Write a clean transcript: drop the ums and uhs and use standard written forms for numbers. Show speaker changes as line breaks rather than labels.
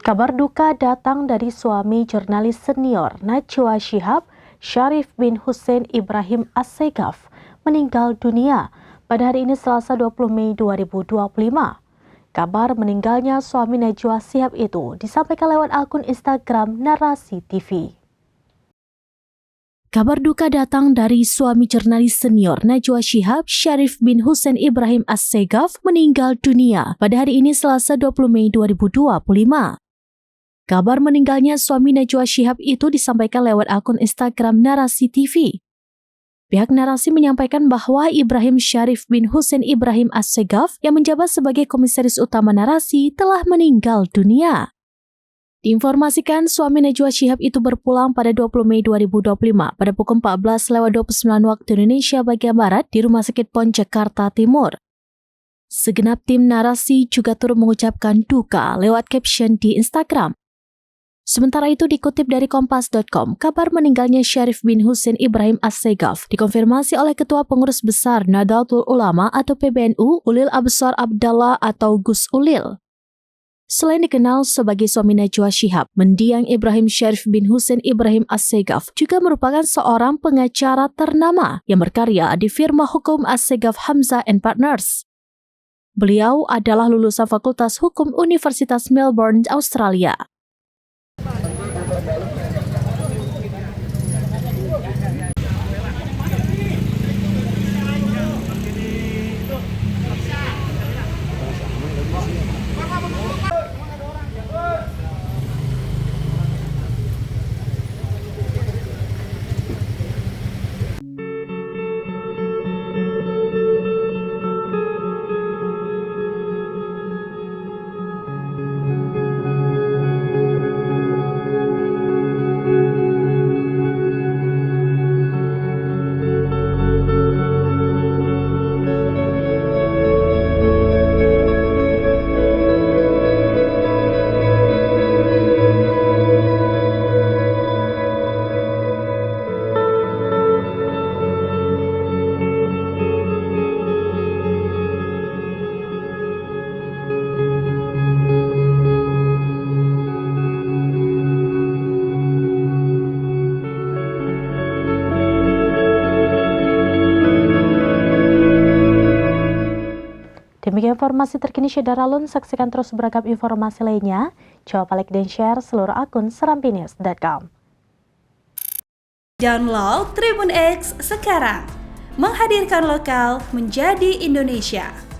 Kabar duka datang dari suami jurnalis senior Najwa Shihab, Syarif bin Hussein Ibrahim Assegaf, meninggal dunia pada hari ini Selasa 20 Mei 2025. Kabar meninggalnya suami Najwa Shihab itu disampaikan lewat akun Instagram Narasi TV. Kabar duka datang dari suami jurnalis senior Najwa Shihab, Syarif bin Hussein Ibrahim Assegaf, meninggal dunia pada hari ini Selasa 20 Mei 2025. Kabar meninggalnya suami Najwa Shihab itu disampaikan lewat akun Instagram Narasi TV. Pihak Narasi menyampaikan bahwa Ibrahim Syarif bin Hussein Ibrahim Assegaf yang menjabat sebagai komisaris utama Narasi telah meninggal dunia. Diinformasikan suami Najwa Shihab itu berpulang pada 20 Mei 2025 pada pukul 14.29 waktu Indonesia bagian Barat di Rumah Sakit PON Jakarta Timur. Segenap tim Narasi juga turut mengucapkan duka lewat caption di Instagram. Sementara itu dikutip dari Kompas.com, kabar meninggalnya Syarif bin Hussein Ibrahim Assegaf dikonfirmasi oleh Ketua Pengurus Besar Nahdlatul Ulama atau PBNU, Ulil Absar Abdallah atau Gus Ulil. Selain dikenal sebagai suami Najwa Shihab, mendiang Ibrahim Syarif bin Hussein Ibrahim Assegaf juga merupakan seorang pengacara ternama yang berkarya di firma hukum Assegaf Hamzah & Partners. Beliau adalah lulusan Fakultas Hukum Universitas Melbourne, Australia. Demikian informasi terkini Syedaralun, saksikan terus beragam informasi lainnya. Coba like dan share seluruh akun serampinews.com.
Download Tribun X sekarang, menghadirkan lokal menjadi Indonesia.